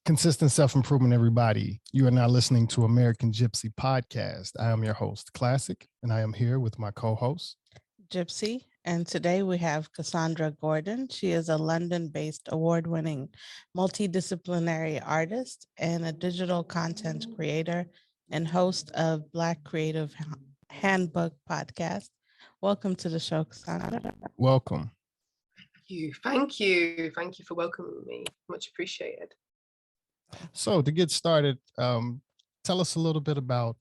Consistent self-improvement, everybody. You are now listening to American gypC podcast. I am your host, Classic, and I am here with my co-host, gypC. And today we have Kassandra Gordon. She is a London-based award-winning multidisciplinary artist and a digital content creator and host of Black Creative Handbook podcast. Welcome to the show, Kassandra. Welcome. Thank you for welcoming me. Much appreciated. So to get started, tell us a little bit about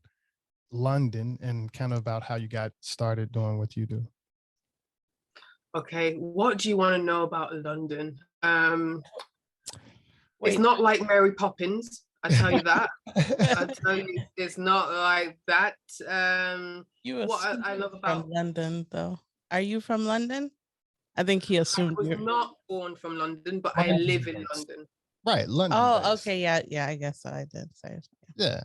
London and kind of about how you got started doing what you do. Okay, what do you want to know about London? It's not like Mary Poppins, I tell you that. I tell you, it's not like that. What I love about London, though. Are you from London? I think he assumed I was not born from London, but I live in London. Right, London. Oh, okay, yeah, I guess so. I did say it. Yeah.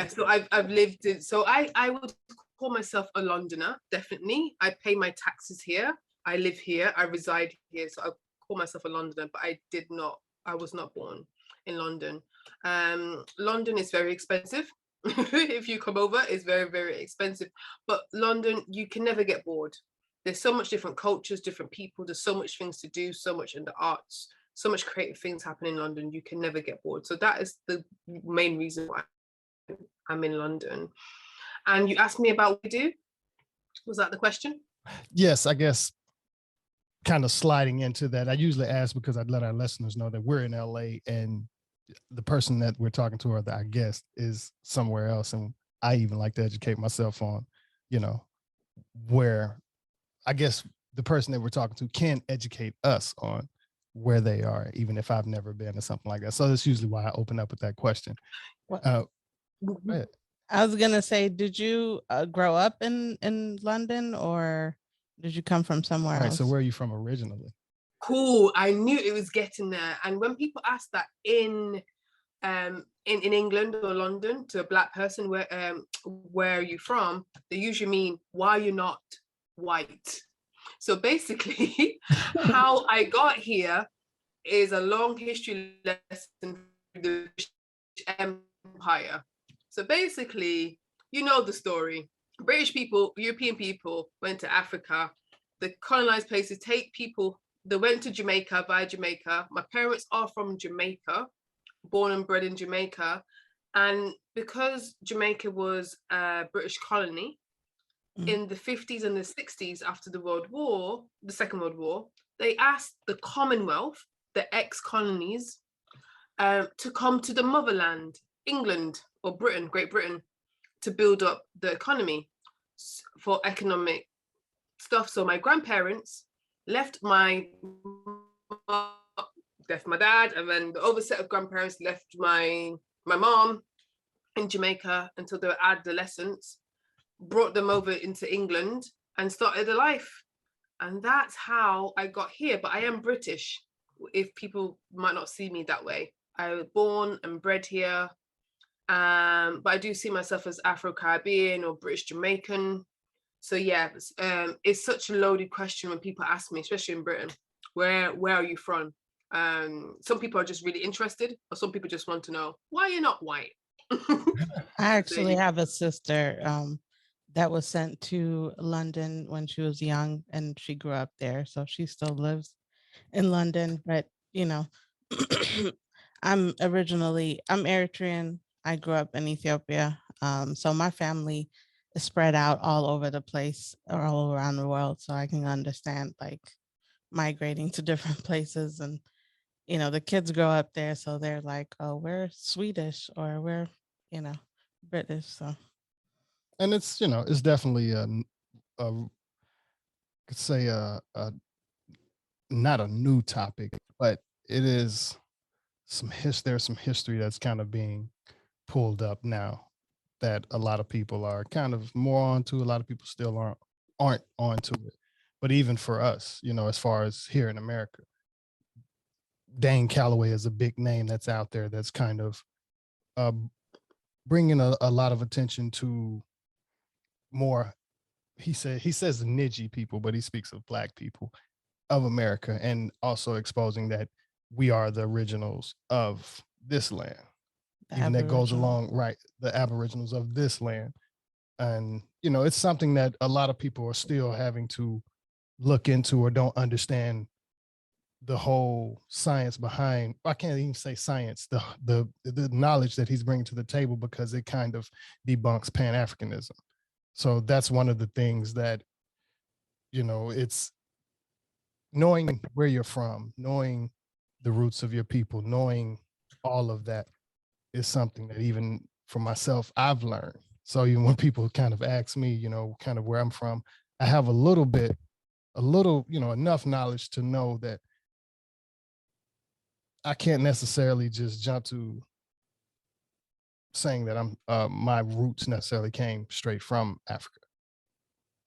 So I've lived in. So I would call myself a Londoner, definitely. I pay my taxes here. I live here. I reside here. So I call myself a Londoner, but I was not born in London. London is very expensive. If you come over, it's very, very expensive. But London, you can never get bored. There's so much different cultures, different people. There's so much things to do, so much in the arts, so much creative things happen in London. You can never get bored. So that is the main reason why I'm in London. And you asked me about what I do. Was that the question? Yes, I guess kind of sliding into that. I usually ask because I'd let our listeners know that we're in LA and the person that we're talking to or our guest is somewhere else. And I even like to educate myself on, where I guess the person that we're talking to can educate us on where they are, even if I've never been or something like that. So that's usually why I open up with that question. I was gonna say, did you grow up in London or did you come from somewhere else? So where are you from originally? Cool. I knew it was getting there. And when people ask that in England or London to a Black person, where are you from? They usually mean, why are you not white? So basically, how I got here is a long history lesson for the British Empire. So basically, you know the story. British people, European people went to Africa. The colonized places take people. They went to Jamaica via Jamaica. My parents are from Jamaica, born and bred in Jamaica. And because Jamaica was a British colony, in the 50s and the 60s, after the Second World War, they asked the Commonwealth, the ex-colonies, to come to the motherland, England or Great Britain, to build up the economy for economic stuff. So my grandparents left my dad, and then the other set of grandparents left my mom in Jamaica until they were adolescents, brought them over into England and started a life. And that's how I got here. But I am British, if people might not see me that way. I was born and bred here. But I do see myself as Afro-Caribbean or British Jamaican. So yeah, it's such a loaded question when people ask me, especially in Britain, where are you from? Some people are just really interested, or some people just want to know, why you're not white? I actually have a sister that was sent to London when she was young, and she grew up there. So she still lives in London, but I'm Eritrean. I grew up in Ethiopia. So my family is spread out all over the place, or all around the world. So I can understand like migrating to different places, and the kids grow up there. So they're like, oh, we're Swedish or we're, British. So. And it's, it's definitely could say not a new topic, but it is there's some history that's kind of being pulled up now that a lot of people are kind of more onto. A lot of people still aren't onto it. But even for us, as far as here in America, Dane Calloway is a big name that's out there that's kind of bringing a lot of attention to more, he says niche people, but he speaks of Black people of America, and also exposing that we are the originals of this land. The Even that goes Aboriginal. along, right, the aboriginals of this land. And, you know, it's something that a lot of people are still having to look into or don't understand the whole science behind. I can't even say science, the knowledge that he's bringing to the table, because it kind of debunks Pan-Africanism. So that's one of the things that, you know, it's knowing where you're from, knowing the roots of your people, knowing all of that is something that even for myself, I've learned. So even when people kind of ask me, you know, kind of where I'm from, I have a little, you know, enough knowledge to know that I can't necessarily just jump to saying that my roots necessarily came straight from Africa.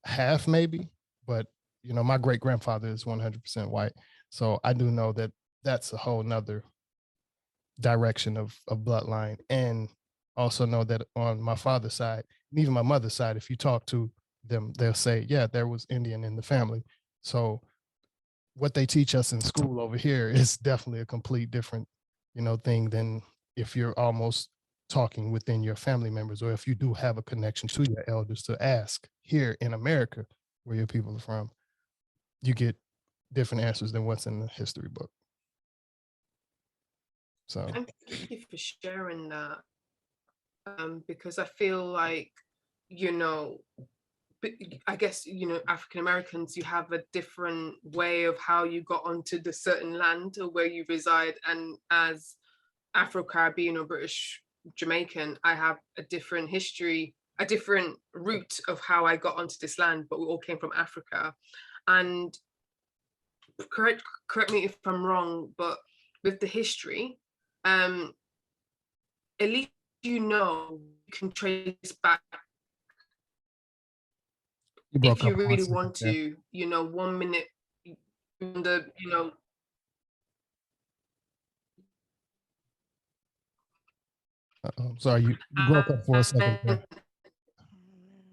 Half maybe, but you know, my great grandfather is 100% white. So I do know that that's a whole nother direction of bloodline. And also know that on my father's side, and even my mother's side, if you talk to them, they'll say, yeah, there was Indian in the family. So what they teach us in school over here is definitely a complete different, you know, thing than if you're almost talking within your family members, or if you do have a connection to your elders to ask here in America where your people are from, you get different answers than what's in the history book. So Thank you for sharing that, because I feel like, you know, I guess, you know, African Americans, you have a different way of how you got onto the certain land or where you reside. And as Afro-Caribbean or British Jamaican, I have a different history, a different route of how I got onto this land, but we all came from Africa. And correct me if I'm wrong, but with the history, at least, you know, you can trace back if you really want to, you know, 1 minute, you know. Sorry, you broke up for a second there.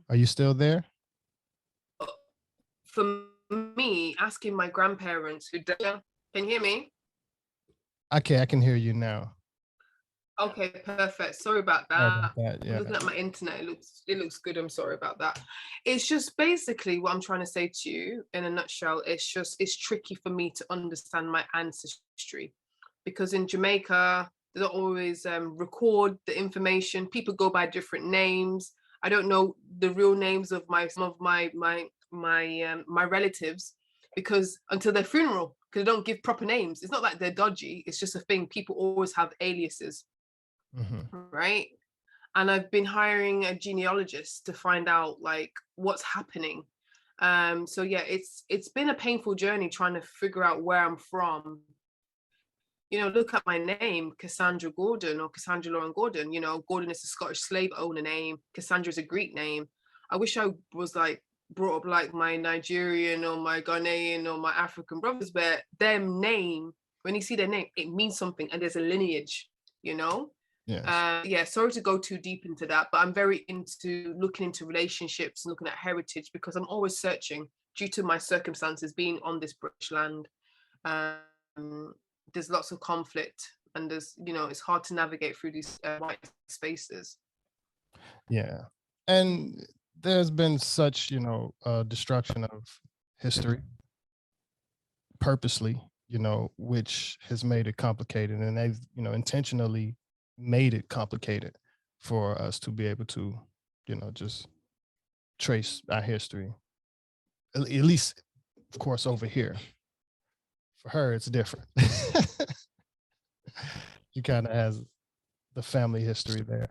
Are you still there? For me, asking my grandparents who can you hear me? Okay, I can hear you now. Okay, perfect. Sorry about that. Yeah. I'm looking at my internet. It looks good. I'm sorry about that. It's just basically what I'm trying to say to you in a nutshell. It's tricky for me to understand my ancestry, because in Jamaica they don't always record the information. People go by different names. I don't know the real names of some of my relatives, because until their funeral, because they don't give proper names. It's not like they're dodgy. It's just a thing. People always have aliases. Right. And I've been hiring a genealogist to find out like what's happening. So yeah, it's been a painful journey trying to figure out where I'm from. You know, look at my name, Kassandra Gordon or Kassandra Lauren Gordon. You know, Gordon is a Scottish slave owner name. Cassandra is a Greek name. I wish I was like brought up like my Nigerian or my Ghanaian or my African brothers, where their name, when you see their name, it means something and there's a lineage, you know? Yes. Yeah, sorry to go too deep into that, but I'm very into looking into relationships and looking at heritage, because I'm always searching due to my circumstances being on this British land. There's lots of conflict, and there's, you know, it's hard to navigate through these white spaces. Yeah. And there's been such, you know, destruction of history purposely, you know, which has made it complicated, and they've, you know, intentionally made it complicated for us to be able to, you know, just trace our history. At least, of course, over here. For her, it's different. She kind of has the family history there,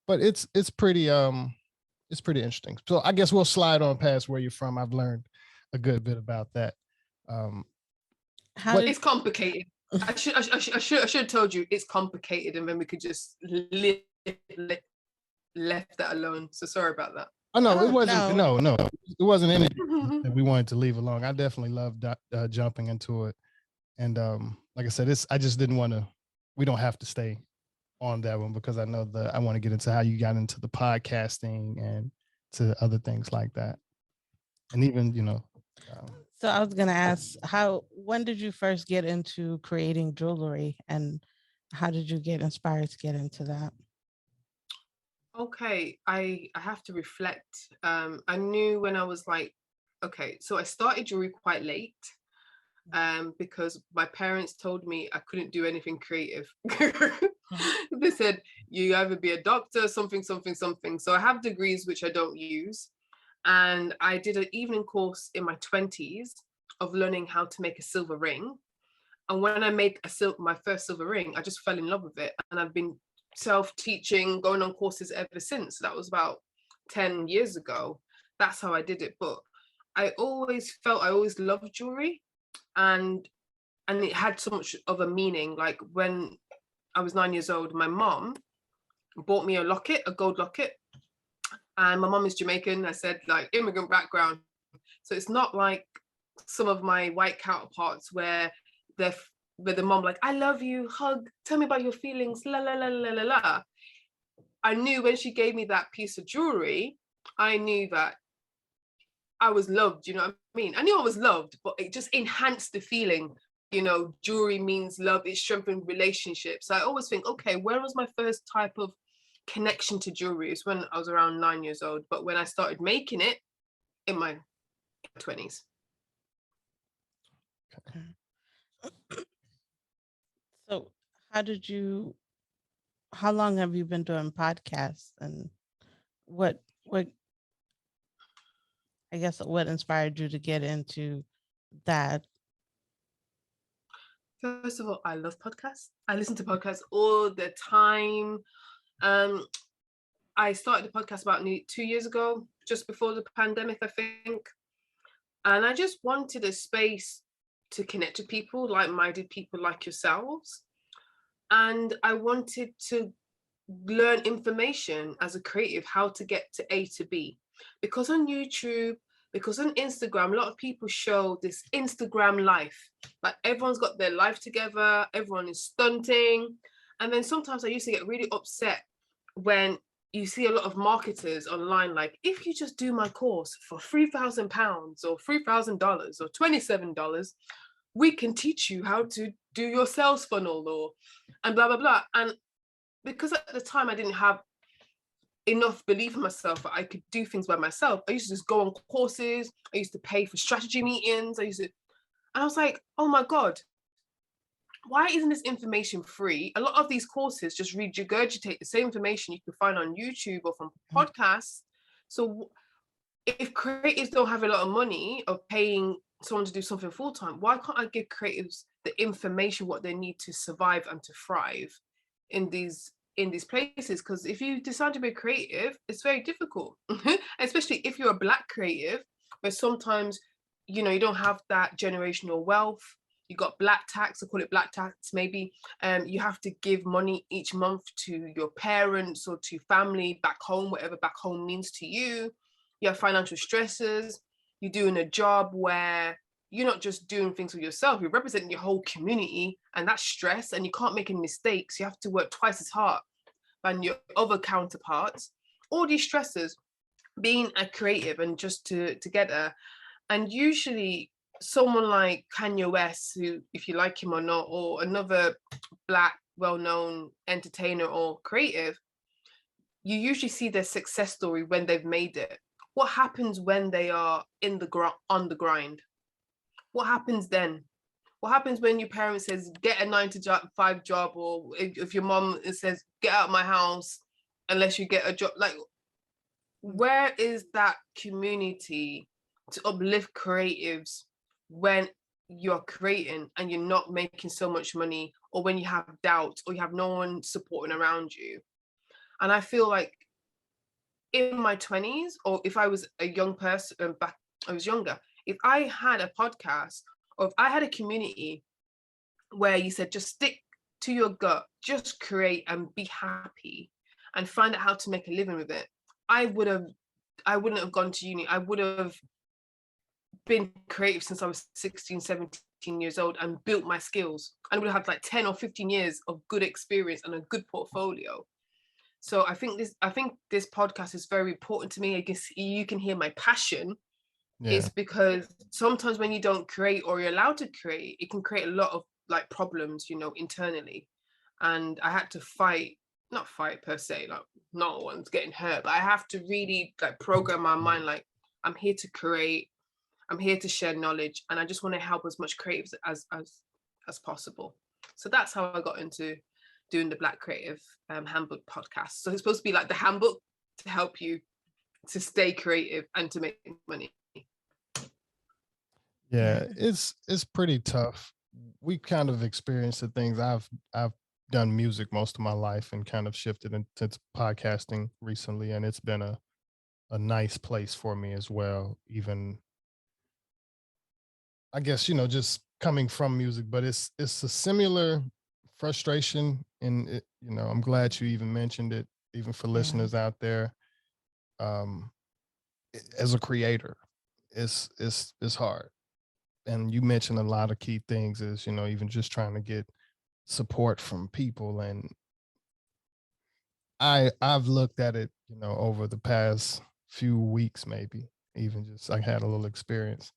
but it's pretty interesting. So I guess we'll slide on past where you're from. I've learned a good bit about that. It's complicated. I should have told you it's complicated, and then we could just left that alone. So sorry about that. Oh no, it wasn't. No, it wasn't anything that we wanted to leave alone. I definitely loved jumping into it, and like I said, I just didn't want to. We don't have to stay on that one, because I know I want to get into how you got into the podcasting and to other things like that, and even, you know. So I was gonna ask, when did you first get into creating jewelry, and How did you get inspired to get into that? Okay, I have to reflect. I knew when I was like, okay, so I started jewelry quite late, because my parents told me I couldn't do anything creative. They said you either be a doctor, something, something, something. So I have degrees which I don't use, and I did an evening course in my 20s of learning how to make a silver ring. And when I made my first silver ring, I just fell in love with it, and I've been self-teaching, going on courses ever since. That was about 10 years ago. That's how I did it. But I always felt I always loved jewelry, and it had so much of a meaning. Like when I was 9 years old, my mom bought me a locket, a gold locket, and my mom is Jamaican. I said, like, immigrant background, so it's not like some of my white counterparts where they're with the mom like, I love you, hug, tell me about your feelings, la la la la la la. I knew when she gave me that piece of jewelry, I knew that I was loved, you know what I mean? I knew I was loved, but it just enhanced the feeling. You know, jewelry means love, it strengthened relationships. So I always think, okay, where was my first type of connection to jewelry? It's when I was around 9 years old. But when I started making it in my 20s. So how long have you been doing podcasts, and what I guess what inspired you to get into that? First of all, I love podcasts. I listen to podcasts all the time. I started the podcast about 2 years ago, just before the pandemic, I think. And I just wanted a space to connect to people, like-minded people like yourselves. And I wanted to learn information as a creative, how to get to A to B. Because on YouTube, because on Instagram, a lot of people show this Instagram life. Like everyone's got their life together, everyone is stunting. And then sometimes I used to get really upset when you see a lot of marketers online, like, if you just do my course for £3,000 or $3,000 or $27, we can teach you how to do your sales funnel or and blah blah blah. And because at the time I didn't have enough belief in myself that I could do things by myself, I used to just go on courses, I used to pay for strategy meetings, and I was like, oh my God, why isn't this information free? A lot of these courses just regurgitate the same information you can find on YouTube or from podcasts. So if creatives don't have a lot of money of paying someone to do something full time, why can't I give creatives the information what they need to survive and to thrive in these places? Because if you decide to be creative, it's very difficult, especially if you're a Black creative, where sometimes you don't have that generational wealth. You got Black tax, I call it Black tax maybe. You have to give money each month to your parents or to family back home, whatever back home means to you. You have financial stresses. You're doing a job where you're not just doing things for yourself, you're representing your whole community, and that's stress, and you can't make any mistakes. You have to work twice as hard than your other counterparts. All these stresses, being a creative and just together. And usually someone like Kanye West, who, if you like him or not, or another Black well-known entertainer or creative, you usually see their success story when they've made it. What happens when they are on the grind? What happens then? What happens when your parents says, get a 9 to 5 job, or if your mom says, get out of my house unless you get a job? Like, where is that community to uplift creatives when you're creating and you're not making so much money, or when you have doubts, or you have no one supporting around you? And I feel like in my 20s, or if I was a young person back, I was younger, if I had a podcast, or if I had a community where you said, just stick to your gut, just create and be happy and find out how to make a living with it, I wouldn't have gone to uni. I would have been creative since I was 16, 17 years old and built my skills. I would have had like 10 or 15 years of good experience and a good portfolio. So I think this podcast is very important to me. I guess you can hear my passion. Yeah. It's because sometimes when you don't create, or you're allowed to create, it can create a lot of like problems, internally. and I had to fight, not fight per se, like no one's getting hurt, but I have to really like program my mind, like I'm here to create, I'm here to share knowledge, and I just want to help as much creatives as possible. So that's how I got into doing the Black Creative Handbook podcast. So it's supposed to be like the handbook to help you to stay creative and to make money. Yeah, it's pretty tough. We kind of experienced the things. I've done music most of my life and kind of shifted into podcasting recently, and it's been a nice place for me as well. Even, I guess, just coming from music, but it's a similar frustration, and I'm glad you even mentioned it, even for listeners out there. As a creator, it's hard, and you mentioned a lot of key things. Is even just trying to get support from people, and I've looked at it, over the past few weeks, maybe even just I had a little experience,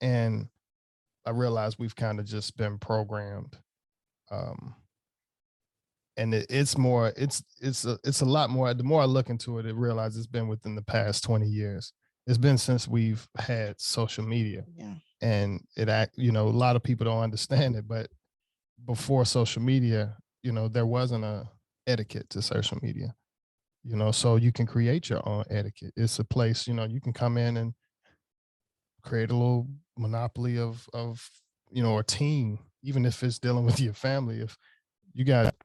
and I realized we've kind of just been programmed. And it's more, it's a lot more. The more I look into it, I realize it's been within the past 20 years. It's been since we've had social media. Yeah. And a lot of people don't understand it, but before social media, there wasn't a etiquette to social media, so you can create your own etiquette. It's a place, you can come in and create a little monopoly of a team, even if it's dealing with your family. If you got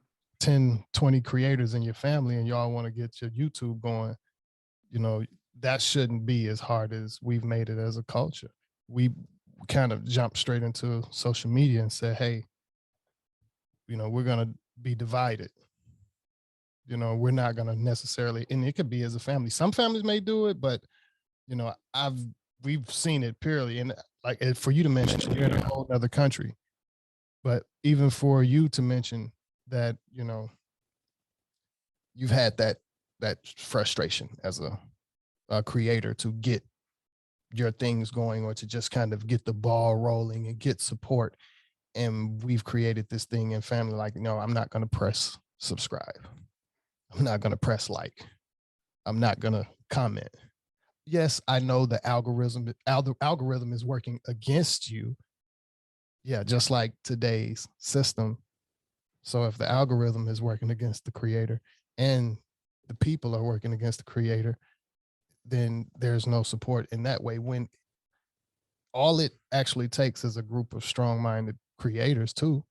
10, 20 creators in your family and y'all want to get your YouTube going, that shouldn't be as hard as we've made it as a culture. We kind of jumped straight into social media and said, hey, we're going to be divided. We're not going to necessarily, and it could be as a family. Some families may do it, but we've seen it purely. And like for you to mention, you're in a whole other country, but even for you to mention that, you've had that frustration as a creator to get your things going, or to just kind of get the ball rolling and get support. And we've created this thing in family, like, no, I'm not going to press subscribe. I'm not going to press like. I'm not going to comment. Yes, I know the algorithm is working against you. Yeah, just like today's system. So if the algorithm is working against the creator and the people are working against the creator, then there's no support in that way. When all it actually takes is a group of strong-minded creators too,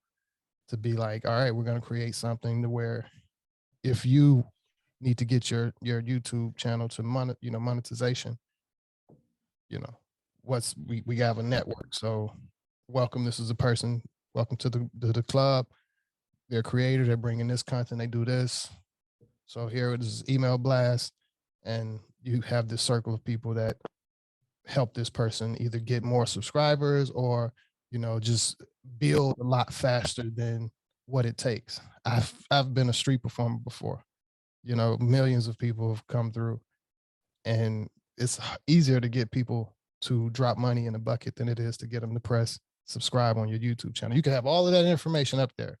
to be like, all right, we're going to create something to where if you need to get your YouTube channel to monetization, we have a network. So welcome. This is a person. Welcome to the club. They're a creator. They're bringing this content. They do this. So here it is, email blast, and you have this circle of people that help this person either get more subscribers or, just build a lot faster than what it takes. I've been a street performer before. Millions of people have come through, and it's easier to get people to drop money in a bucket than it is to get them to press subscribe on your YouTube channel. You can have all of that information up there,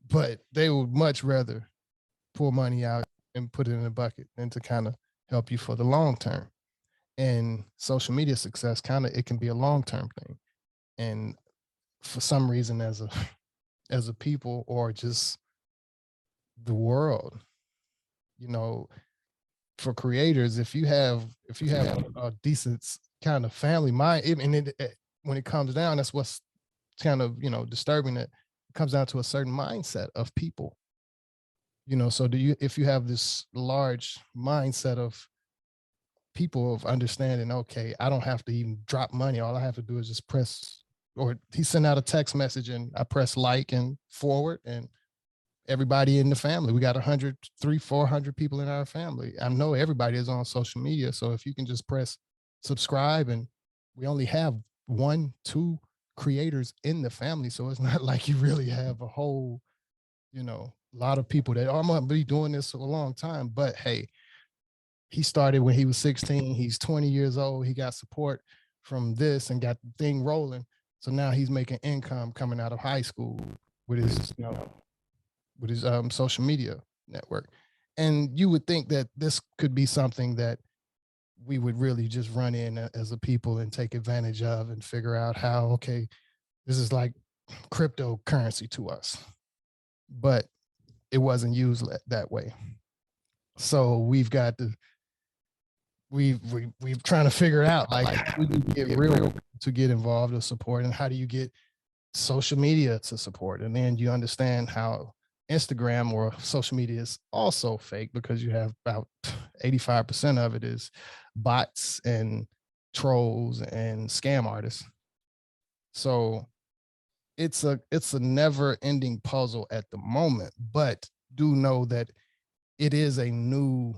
but they would much rather pull money out and put it in a bucket than to kind of help you for the long term. And social media success, it can be a long-term thing. And for some reason, as a people, or just the world, for creators, if you have a decent kind of family mind, and when it comes down, that's what's kind of disturbing. It comes down to a certain mindset of people. So if you have this large mindset of people of understanding, okay, I don't have to even drop money. All I have to do is just press, or he sent out a text message and I press like and forward, and everybody in the family, we got 100, 300-400 people in our family. I know everybody is on social media. So if you can just press subscribe, and we only have 1-2 creators in the family. So it's not like you really have a whole, lot of people that I'm going to be doing this for a long time. But hey, he started when he was 16. He's 20 years old. He got support from this and got the thing rolling. So now he's making income coming out of high school with his, with his social media network. And you would think that this could be something that we would really just run in as a people and take advantage of and figure out how, okay, this is like cryptocurrency to us. But it wasn't used that way. So we've got to, we've trying to figure it out, like how do you get real to get involved or support, and how do you get social media to support? And then you understand how Instagram or social media is also fake, because you have about 85% of it is bots and trolls and scam artists. So it's a never ending puzzle at the moment, but do know that it is a new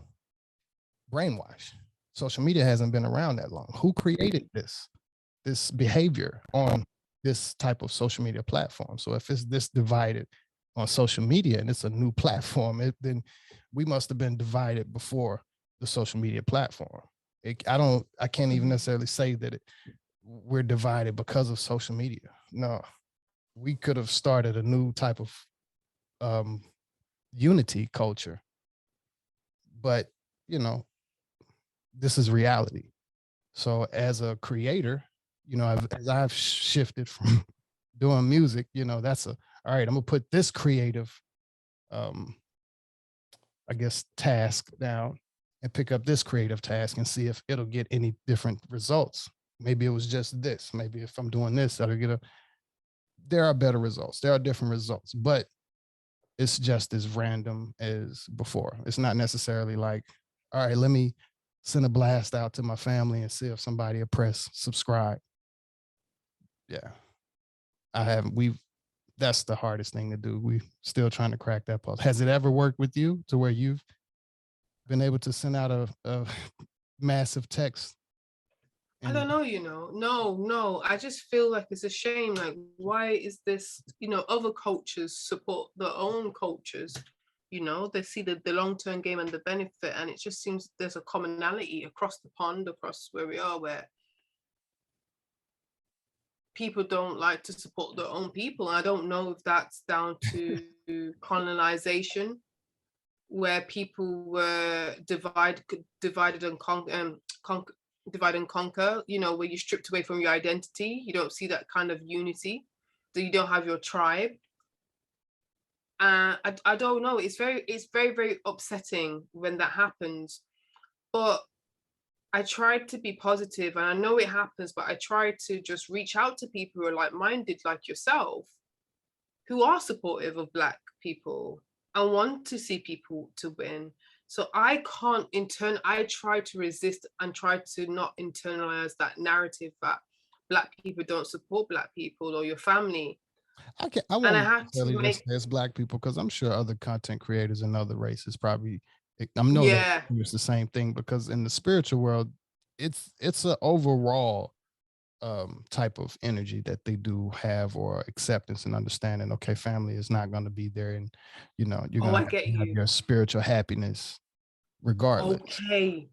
brainwash. Social media hasn't been around that long. Who created this behavior on this type of social media platform? So if it's this divided on social media and it's a new platform, then we must have been divided before the social media platform. I can't even necessarily say that we're divided because of social media. No, we could have started a new type of unity culture, but you know, this is reality. So as a creator, you know, as I've shifted from doing music, you know, that's all right, I'm gonna put this creative, I guess, task down and pick up this creative task and see if it'll get any different results. Maybe it was just this. Maybe if I'm doing this, that'll get there are better results. There are different results, but it's just as random as before. It's not necessarily like, all right, let me send a blast out to my family and see if somebody will press subscribe. Yeah, that's the hardest thing to do. We still trying to crack that puzzle. Has it ever worked with you to where you've been able to send out a massive text? I don't know, no. I just feel like it's a shame. Like, why is this, other cultures support their own cultures, they see the long-term game and the benefit. And it just seems there's a commonality across the pond, across where we are, where people don't like to support their own people. I don't know if that's down to colonization, where people were divided and divide and conquer, where you're stripped away from your identity. You don't see that kind of unity. So you don't have your tribe. I don't know. It's very, very upsetting when that happens. But I tried to be positive, and I know it happens, but I try to just reach out to people who are like-minded, like yourself, who are supportive of Black people and want to see people to win. So I try to resist and try to not internalize that narrative that Black people don't support Black people or your family. I won't necessarily just say it's Black people, because I'm sure other content creators and other races probably, that it's the same thing, because in the spiritual world, it's an overall type of energy that they do have, or acceptance and understanding. Okay, family is not going to be there, and you're going to have your spiritual happiness regardless. Okay.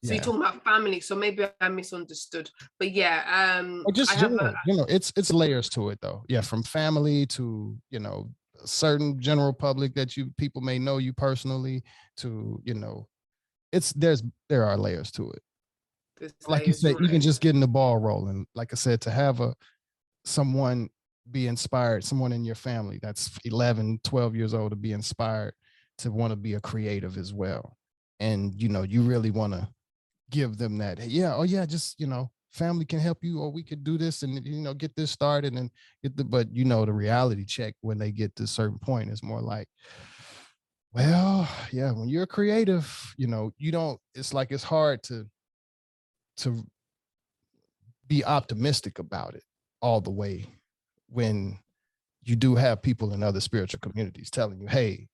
So you're talking about family, so maybe I misunderstood, but yeah, or just general, it's layers to it though. Yeah, from family to a certain general public that people may know you personally, to there are layers to it. Like you said, even just getting the ball rolling, like I said, to have someone be inspired, someone in your family that's 11, 12 years old, to be inspired to want to be a creative as well. And you really want to give them that, just family can help you, or we could do this and get this started and but the reality check when they get to a certain point is more like, well, yeah, when you're a creative, you don't, it's like it's hard to be optimistic about it all the way when you do have people in other spiritual communities telling you, hey,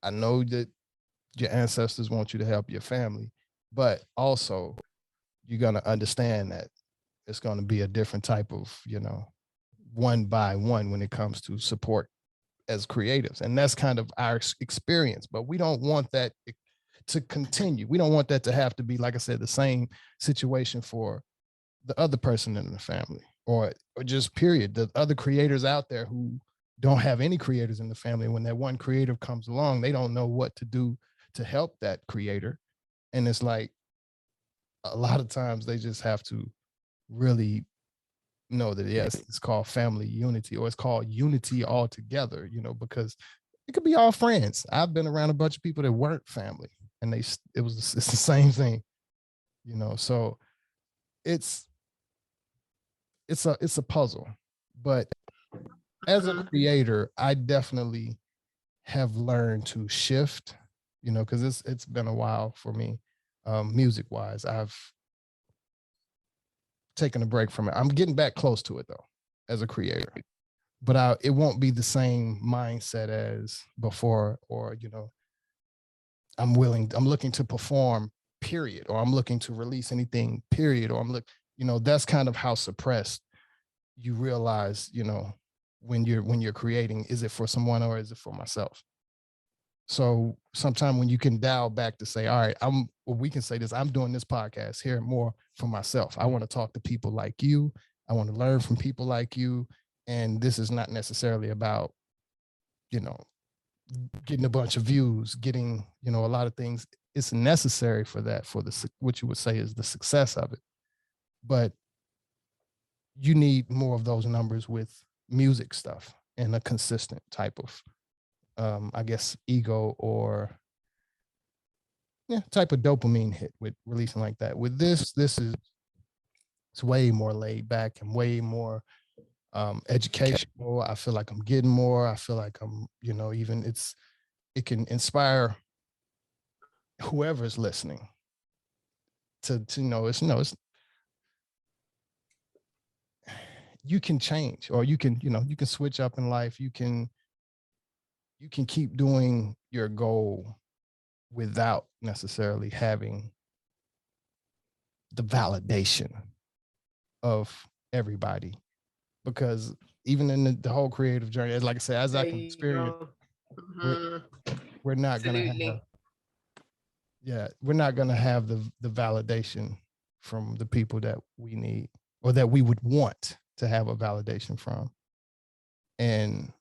I know that your ancestors want you to help your family, but also you're going to understand that it's going to be a different type of, one by one when it comes to support as creatives. And that's kind of our experience, but we don't want that to continue. We don't want that to have to be, like I said, the same situation for the other person in the family, or just period, the other creators out there who don't have any creators in the family. When that one creator comes along, they don't know what to do to help that creator. And it's like, a lot of times they just have to really know that, yes, it's called family unity, or it's called unity altogether, because it could be all friends. I've been around a bunch of people that weren't family, and it's the same thing, so it's a puzzle. But as a creator, I definitely have learned to shift, because it's been a while for me, music wise. I've taken a break from it. I'm getting back close to it though, as a creator, but it won't be the same mindset as before, or, I'm looking to perform, period, or I'm looking to release anything, period, or that's kind of how suppressed you realize, when you're creating, is it for someone or is it for myself? So sometime when you can dial back to say, all right, we can say this, I'm doing this podcast here more for myself. I want to talk to people like you. I want to learn from people like you. And this is not necessarily about, getting a bunch of views, getting, a lot of things. It's necessary for that, for what you would say is the success of it. But you need more of those numbers with music stuff and a consistent type of, I guess, ego or type of dopamine hit with releasing like that. With this is, it's way more laid back and way more educational. I feel like I'm getting more. I feel like I'm, even it can inspire whoever's listening to it's you can change, or you can switch up in life. You can keep doing your goal without necessarily having the validation of everybody, because even in the whole creative journey, like I said, as I can experience, we're not going to have, we're not going to have the validation from the people that we need, or that we would want to have a validation from. And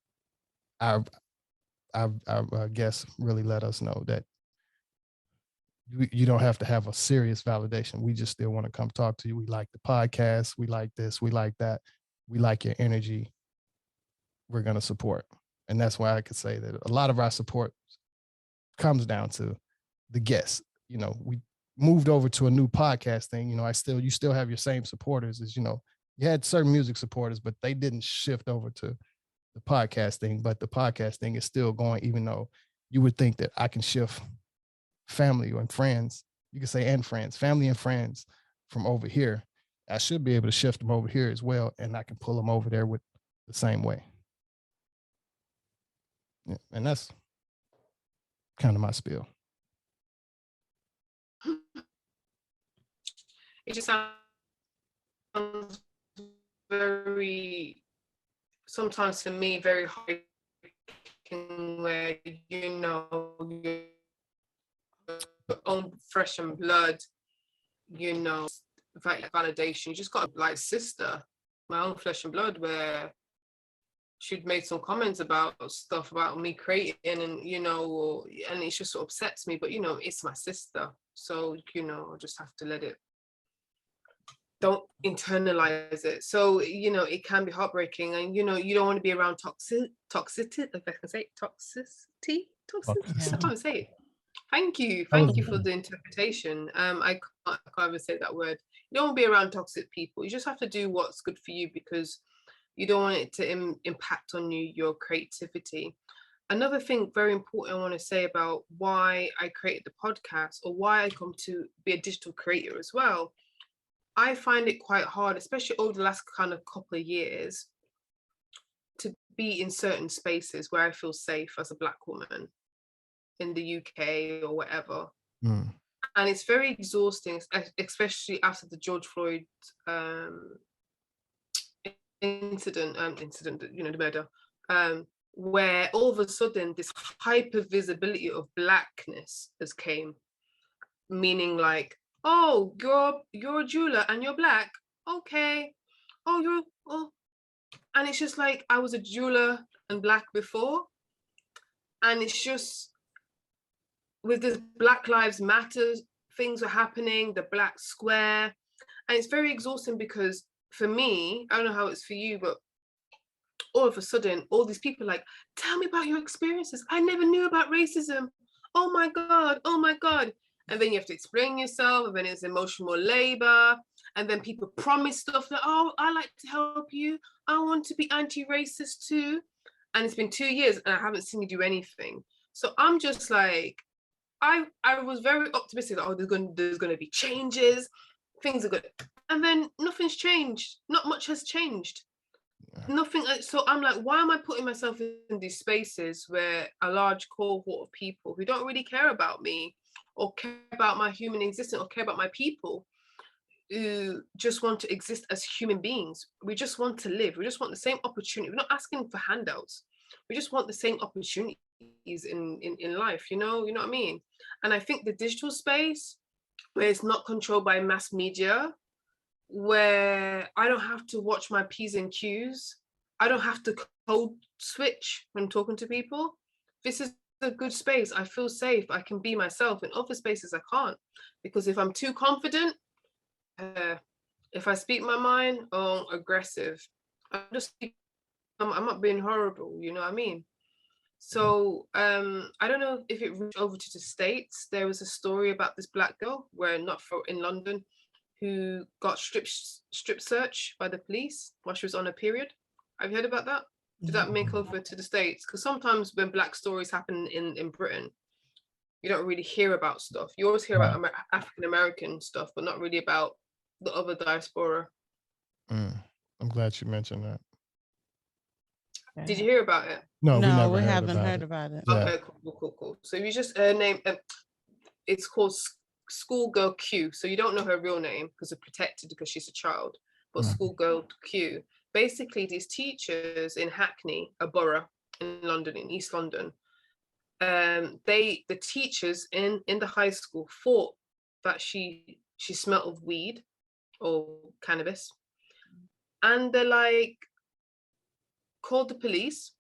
I guess really let us know that you don't have to have a serious validation. We just still want to come talk to you. We like the podcast. We like this. We like that. We like your energy. We're going to support. And that's why I could say that a lot of our support comes down to the guests. We moved over to a new podcast thing. You still have your same supporters as, you had certain music supporters, but they didn't shift over to the podcast thing. But the podcast thing is still going, even though you would think that I can shift family and friends, you could say, and friends, family and friends from over here. I should be able to shift them over here as well, and I can pull them over there with the same way. Yeah, and that's kind of my spiel. It just sounds very, sometimes for me, very hard, where your own flesh and blood, validation. You just got like sister, my own flesh and blood, where she'd made some comments about stuff about me creating, and and it just sort of upsets me. But it's my sister, so I just have to let it. Don't internalize it. So it can be heartbreaking, and you don't want to be around toxicity. If I can say toxicity. I can't say it. Thank you for the interpretation. I can't even say that word. You don't want to be around toxic people. You just have to do what's good for you, because you don't want it to impact on your creativity. Another thing very important I want to say about why I created the podcast, or why I come to be a digital creator as well. I find it quite hard, especially over the last kind of couple of years, to be in certain spaces where I feel safe as a Black woman in the UK or whatever. And it's very exhausting, especially after the George Floyd incident, the murder, where all of a sudden this hyper visibility of Blackness has came, meaning like, oh, you're a jeweler and you're Black, okay. And it's just like, I was a jeweler and Black before. And it's just, with this Black Lives Matter, things are happening, the Black Square. And it's very exhausting because for me, I don't know how it's for you, but all of a sudden, all these people are like, tell me about your experiences. I never knew about racism. Oh my God, oh my God. And then you have to explain yourself, and then it's emotional labor. And then people promise stuff like, oh, I like to help you. I want to be anti-racist too. And it's been 2 years and I haven't seen you do anything. So I'm just like, I was very optimistic that, oh, there's gonna be changes, things are good. And then nothing's changed. Not much has changed. Nothing. So I'm like, why am I putting myself in these spaces where a large cohort of people who don't really care about me or care about my human existence or care about my people, who just want to exist as human beings. We just want to live. We just want the same opportunity. We're not asking for handouts. We just want the same opportunities in life, you know what I mean? And I think the digital space, where it's not controlled by mass media, where I don't have to watch my P's and Q's, I don't have to code switch when talking to people. This is a good space. I feel safe. I can be myself. In other spaces, I can't, because if I'm too confident, if I speak my mind, oh, aggressive. I'm not being horrible, you know what I mean? So I don't know if it reached over to the States. There was a story about this Black girl, in London, who got strip searched by the police while she was on a period. Have you heard about that? Did that make over to the States? Because sometimes when Black stories happen in Britain, you don't really hear about stuff. You always hear about African American stuff, but not really about the other diaspora. I'm glad you mentioned that. Did you hear about it? No, we haven't heard about it. Okay, cool. So you just name, it's called Schoolgirl Q. So you don't know her real name because it's protected because she's a child, but Schoolgirl Q. Basically, these teachers in Hackney, a borough in London, in East London, the teachers in the high school thought that she smelled of weed or cannabis, and they're like, called the police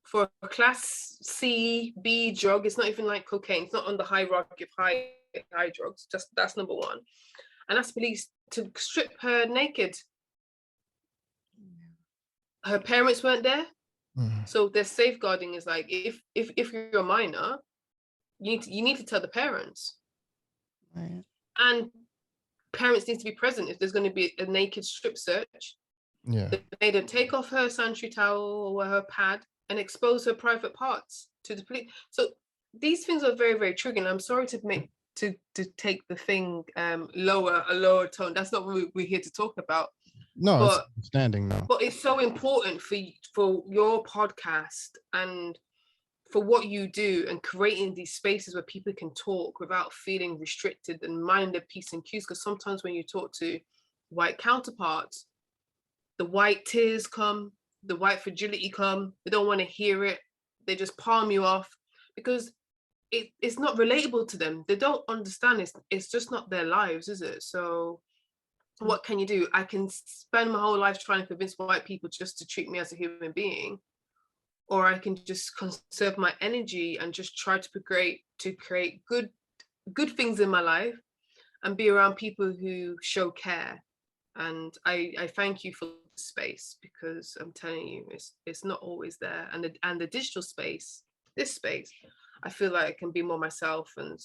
for a class C, B drug. It's not even like cocaine. It's not on the hierarchy of high drugs. Just that's number one. And asked police to strip her naked. Her parents weren't there. So their safeguarding is like, if you're a minor, you need to tell the parents. Right. And parents need to be present if there's going to be a naked strip search. Yeah. They made her take off her sanitary towel or her pad and expose her private parts to the police. So these things are very, very triggering. I'm sorry to take the thing a lower tone. That's not what we're here to talk about. No, but, it's understanding now. But it's so important for your podcast and for what you do, and creating these spaces where people can talk without feeling restricted and mind their P's and Q's. Because sometimes when you talk to white counterparts, the white tears come, the white fragility come, they don't want to hear it, they just palm you off because it's not relatable to them. They don't understand. It's just not their lives, is it? So what can you do? I can spend my whole life trying to convince white people just to treat me as a human being, or I can just conserve my energy and just try to create good things in my life and be around people who show care. And I thank you for the space, because I'm telling you, it's not always there. And the digital space, this space, I feel like I can be more myself, and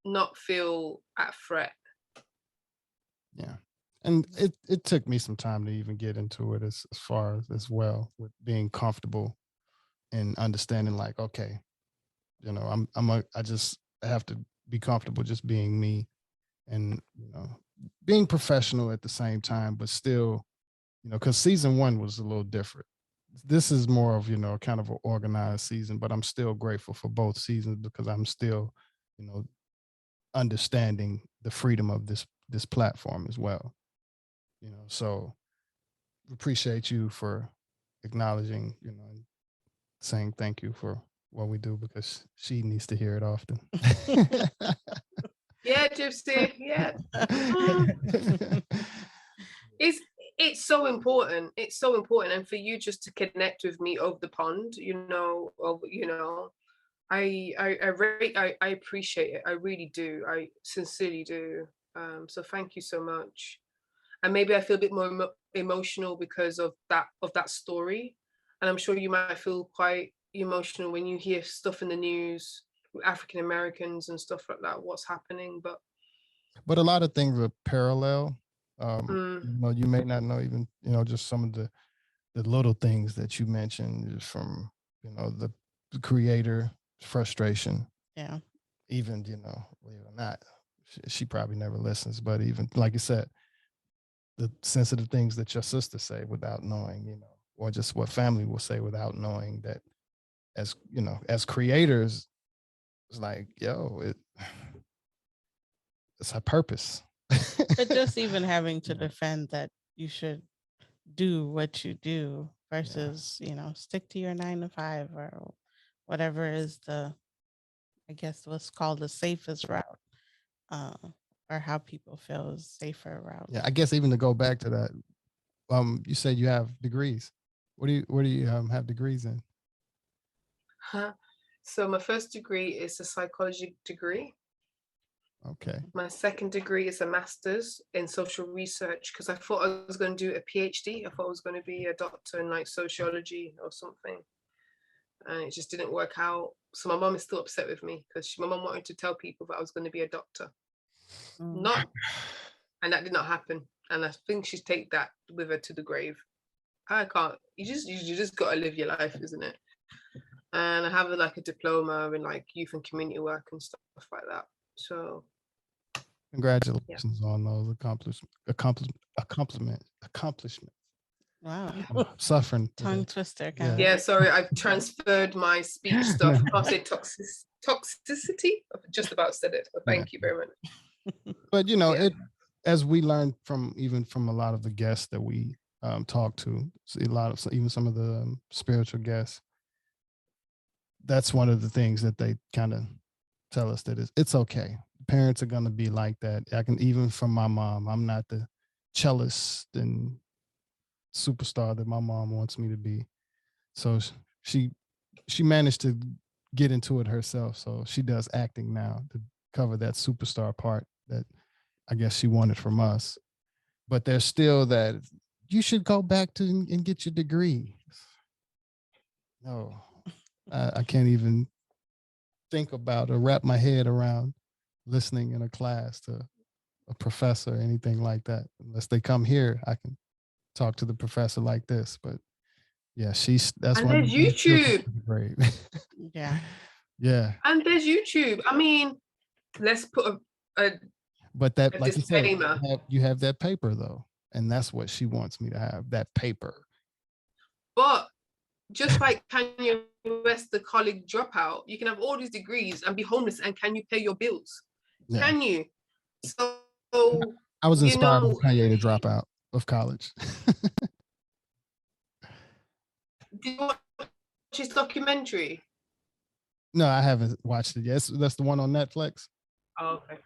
not feel at threat. Yeah. And it took me some time to even get into it as far as well, with being comfortable and understanding, like, okay, you know, I just have to be comfortable just being me, and, you know, being professional at the same time, but still, you know, because season 1 was a little different. This is more of, you know, kind of an organized season, but I'm still grateful for both seasons because I'm still, you know, understanding the freedom of this platform as well. You know, so appreciate you for acknowledging, you know, and saying thank you for what we do, because she needs to hear it often. gypC, yeah. it's so important. It's so important. And for you just to connect with me over the pond, I appreciate it. I really do. I sincerely do. So thank you so much. And maybe I feel a bit more emotional because of that story. And I'm sure you might feel quite emotional when you hear stuff in the news with African Americans and stuff like that, what's happening. But a lot of things are parallel. Mm, You may not know even, just some of the little things that you mentioned from, the creator frustration. Yeah. Even, believe it or not, she probably never listens, but even like you said, the sensitive things that your sister say without knowing, or just what family will say without knowing that as creators, it's like, it's her purpose. But just even having to defend that you should do what you do versus, stick to your 9 to 5 or whatever is I guess what's called the safest route, uh, or how people feel is safer route. Yeah, I guess even to go back to that, you said you have degrees. What do you have degrees in? So my first degree is a psychology degree. Okay. My second degree is a master's in social research because I thought I was going to do a PhD. I thought I was going to be a doctor in like sociology or something. And it just didn't work out. So my mom is still upset with me because my mom wanted to tell people that I was going to be a doctor. And that did not happen. And I think she's take that with her to the grave. I can't. You just got to live your life, isn't it? And I have like a diploma in like youth and community work and stuff like that. So congratulations on those accomplishments. Wow. I'm suffering. Tongue twister. Yeah, sorry, I've transferred my speech stuff. I'll say toxicity. I've just about said it. But thank you very much. But it, as we learned from a lot of the guests that we talked to, see even some of the spiritual guests, that's one of the things that they kind of tell us, that it's okay. Parents are going to be like that. I can, even from my mom, I'm not the cellist and superstar that my mom wants me to be. So she managed to get into it herself. So she does acting now to cover that superstar part that I guess she wanted from us. But there's still that you should go back to and get your degree. No, I can't even think about or wrap my head around listening in a class to a professor or anything like that. Unless they come here, I can talk to the professor like this. But yeah, that's and one. there's YouTube. Great. Yeah. Yeah. And there's YouTube. I mean, let's put but that, like disclaimer. You said, you have that paper though, and that's what she wants me to have, that paper. But just like Kanye West, the college dropout, you can have all these degrees and be homeless, and can you pay your bills? Yeah. Can you? So I was inspired by Kanye to drop out of college. Did you watch his documentary? No, I haven't watched it yet. That's the one on Netflix. Oh, okay.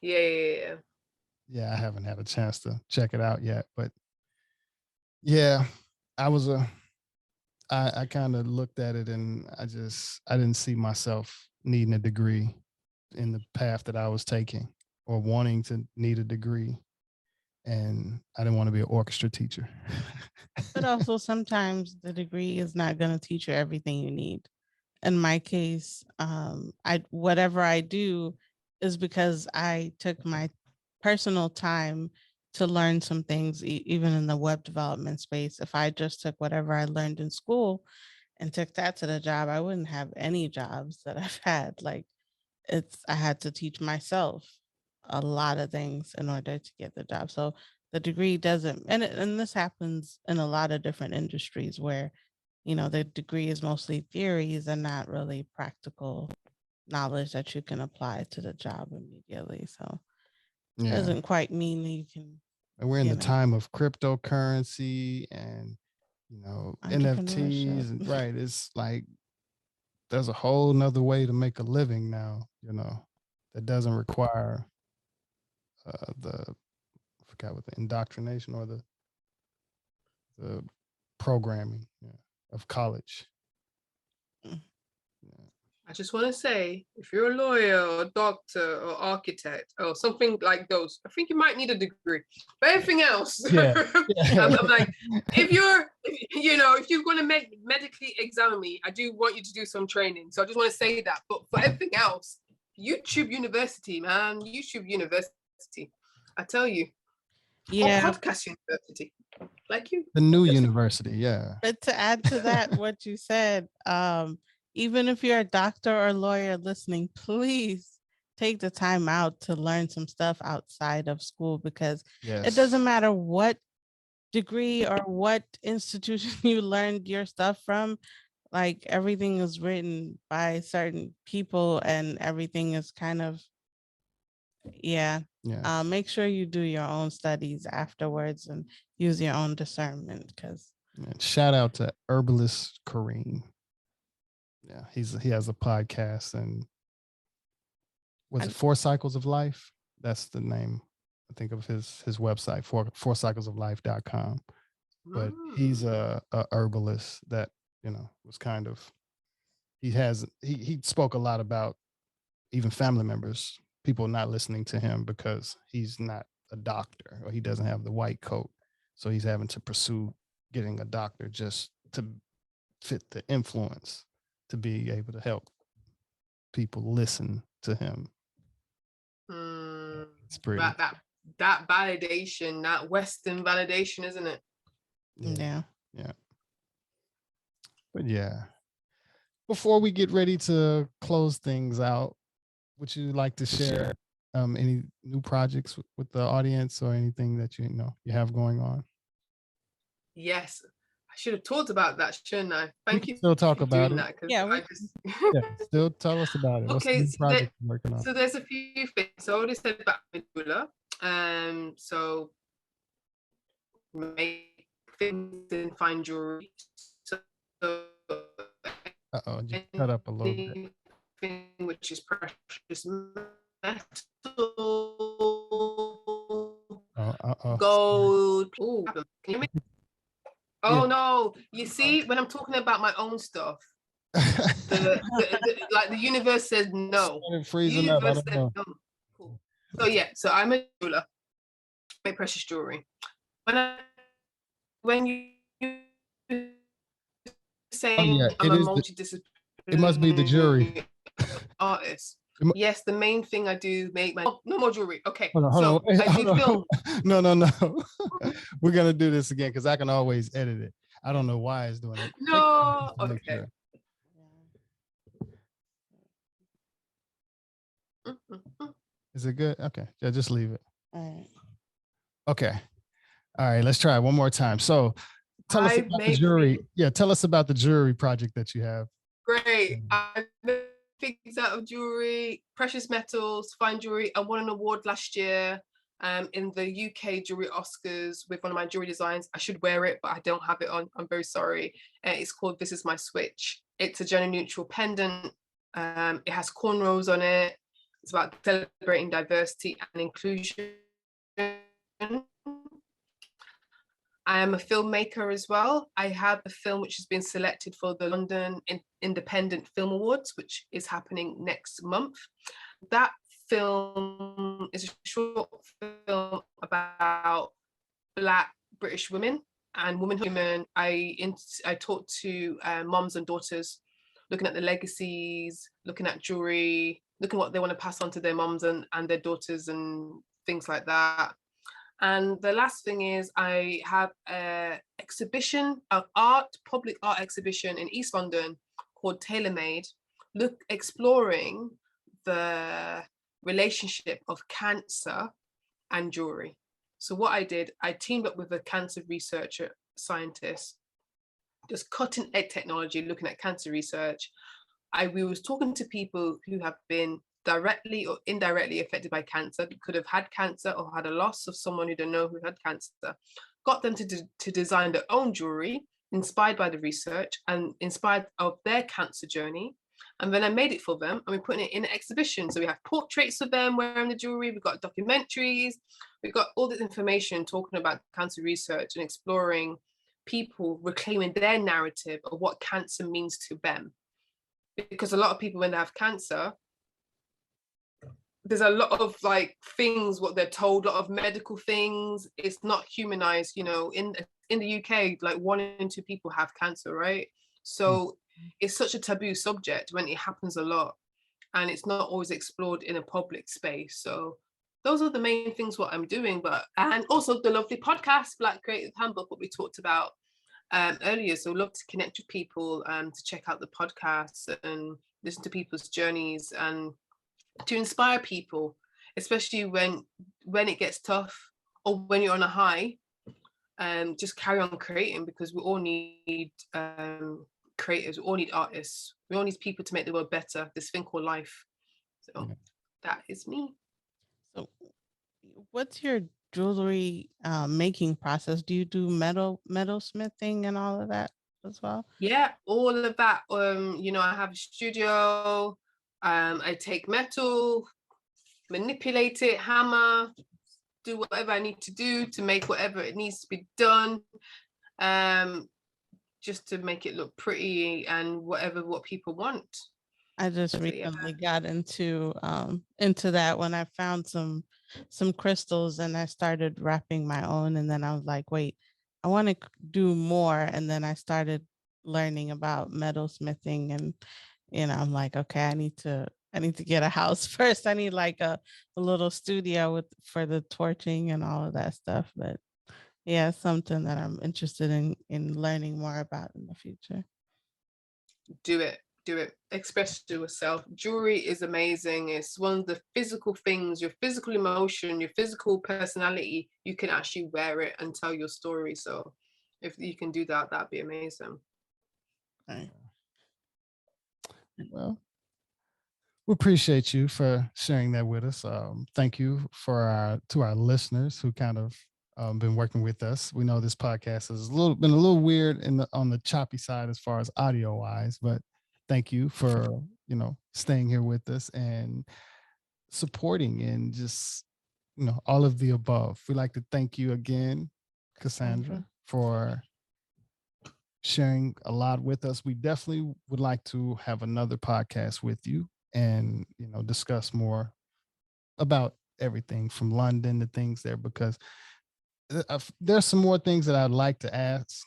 Yeah. Yeah, I haven't had a chance to check it out yet, but yeah, I kind of looked at it and I didn't see myself needing a degree in the path that I was taking or wanting to need a degree. And I didn't want to be an orchestra teacher. But also sometimes the degree is not going to teach you everything you need. In my case, whatever I do is because I took my personal time to learn some things, even in the web development space. If I just took whatever I learned in school and took that to the job, I wouldn't have any jobs that I've had. Like I had to teach myself a lot of things in order to get the job. So the degree doesn't, and this happens in a lot of different industries where, the degree is mostly theories and not really practical knowledge that you can apply to the job immediately. So it doesn't quite mean you can. And we're in the time of cryptocurrency and, NFTs. And, right. It's like, there's a whole nother way to make a living now, that doesn't require I forgot what the indoctrination or the the programming of college. I just want to say, if you're a lawyer or doctor or architect or something like those, I think you might need a degree. But everything else, Yeah. I'm like, if you're going to medically examine me, I do want you to do some training. So I just want to say that. But for everything else, YouTube University, man, YouTube University. I tell you. Yeah. Or podcast university, like you. The new university, yeah. But to add to that, what you said, even if you're a doctor or lawyer listening, please take the time out to learn some stuff outside of school, because it doesn't matter what degree or what institution you learned your stuff from. Like, everything is written by certain people and everything is kind of, make sure you do your own studies afterwards and use your own discernment. Because shout out to herbalist Kareem. Yeah, he has a podcast, and was it 4 Cycles of Life? That's the name, I think, of his website, fourcyclesoflife.com. But he's a herbalist that, was kind of, he spoke a lot about even family members, people not listening to him because he's not a doctor or he doesn't have the white coat. So he's having to pursue getting a doctor just to fit the influence, to be able to help people listen to him. It's pretty. That validation, that Western validation, isn't it? Yeah. But yeah, before we get ready to close things out, would you like to share any new projects with the audience or anything that you have going on? Yes, I should have talked about that, shouldn't I? Thank you. Still talk about it. That, still tell us about it. Okay, so there's a few things. So I already said about medulla. So make things in fine jewelry. So just cut up a little bit. Which is precious metal, gold. Ooh, can you hear me? Oh no! You see, when I'm talking about my own stuff, the universe said no. Freezing up. I don't know. No. Cool. So I'm a jeweler, make precious jewelry. When you say I'm a multidisciplinary, it must be the jury artist. Yes, the main thing I do make no more jewelry. Okay, hold on. I do film. No. We're gonna do this again because I can always edit it. I don't know why it's doing it. No, okay. Sure. Is it good? Okay, yeah, just leave it. All right. Okay. All right, let's try it one more time. So tell us about the jewelry. Yeah, tell us about the jewelry project that you have. Great. I made things out of jewelry, precious metals, fine jewelry. I won an award last year in the UK Jewelry Oscars with one of my jewelry designs. I should wear it, but I don't have it on. I'm very sorry. It's called This Is My Switch. It's a gender neutral pendant. It has cornrows on it. It's about celebrating diversity and inclusion. I am a filmmaker as well. I have a film which has been selected for the London Independent Film Awards, which is happening next month. That film is a short film about Black British women and womenhood. I talk to moms and daughters, looking at the legacies, looking at jewelry, looking at what they want to pass on to their moms and their daughters and things like that. And the last thing is I have an exhibition, an public art exhibition in East London called Tailor Made, exploring the relationship of cancer and jewelry. So what I did, I teamed up with a cancer researcher, scientist, just cutting edge technology, looking at cancer research. We was talking to people who have been directly or indirectly affected by cancer, could have had cancer or had a loss of someone who don't know who had cancer, got them to design their own jewelry, inspired by the research and inspired of their cancer journey. And then I made it for them and we're putting it in an exhibition. So we have portraits of them wearing the jewelry, we've got documentaries, we've got all this information talking about cancer research and exploring people reclaiming their narrative of what cancer means to them. Because a lot of people, when they have cancer, there's a lot of like things what they're told, a lot of medical things. It's not humanized, you know. In the UK, like 1 in 2 people have cancer, right? So it's such a taboo subject when it happens a lot, and it's not always explored in a public space. So those are the main things what I'm doing. But and also the lovely podcast, Black Creative Handbook, what we talked about earlier. So love to connect with people to check out the podcasts and listen to people's journeys and to inspire people, especially when it gets tough or when you're on a high. Just carry on creating, because we all need creators, we all need artists, we all need people to make the world better, this thing called life. So that is me. So what's your jewelry making process? Do you do metal smithing and all of that as well? Yeah, all of that. You know, I have a studio. I take metal, manipulate it, hammer, do whatever I need to do to make whatever it needs to be done, just to make it look pretty and what people want. I just recently got into that when I found some crystals and I started wrapping my own, and then I was like, wait, I want to do more, and then I started learning about metal smithing, and you know, I'm like, okay, I need to get a house first. I need like a little studio for the torching and all of that stuff. But yeah, it's something that I'm interested in learning more about in the future. Do it. Express yourself. Jewelry is amazing. It's one of the physical things, your physical emotion, your physical personality. You can actually wear it and tell your story. So if you can do that, that'd be amazing. Right. Well, we appreciate you for sharing that with us. Thank you to our listeners who kind of been working with us. We know this podcast has been a little weird on the choppy side as far as audio wise, but thank you for staying here with us and supporting and just all of the above. We'd like to thank you again, Kassandra, for sharing a lot with us. We definitely would like to have another podcast with you and discuss more about everything from London to things there, because there's some more things that I'd like to ask,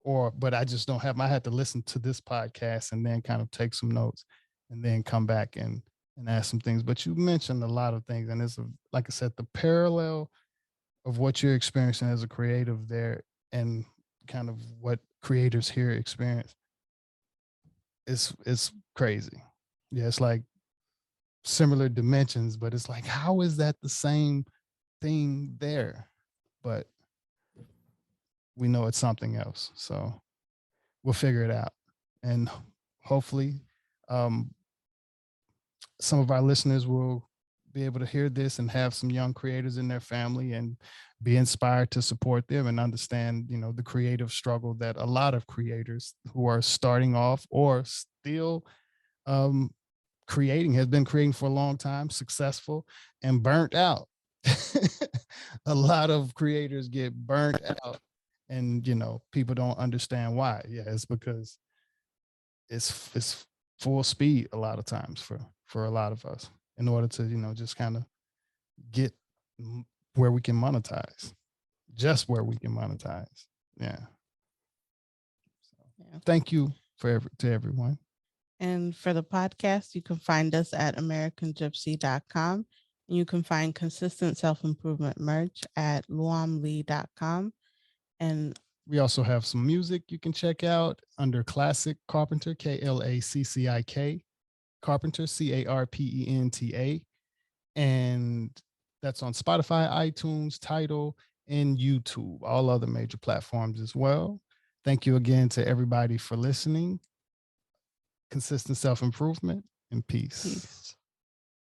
but I just don't have. I had to listen to this podcast and then kind of take some notes and then come back and ask some things. But you mentioned a lot of things, and it's like I said, the parallel of what you're experiencing as a creative there and kind of what creators here experience is crazy. Yeah, it's like similar dimensions, but it's like, how is that the same thing there? But we know it's something else. So we'll figure it out. And hopefully some of our listeners will be able to hear this and have some young creators in their family and be inspired to support them and understand, the creative struggle that a lot of creators who are starting off or still have been creating for a long time, successful and burnt out. A lot of creators get burnt out, and people don't understand why. Yeah, it's because it's full speed a lot of times for a lot of us in order to just kind of get where we can monetize, just where we can monetize. Yeah. So, thank you to everyone. And for the podcast, you can find us at americangypsy.com. And you can find consistent self-improvement merch at luamlee.com. And we also have some music you can check out under Classic Carpenter, KLACCIK, Carpenter, CARPENTA. And that's on Spotify, iTunes, Tidal, and YouTube, all other major platforms as well. Thank you again to everybody for listening. Consistent self-improvement and peace.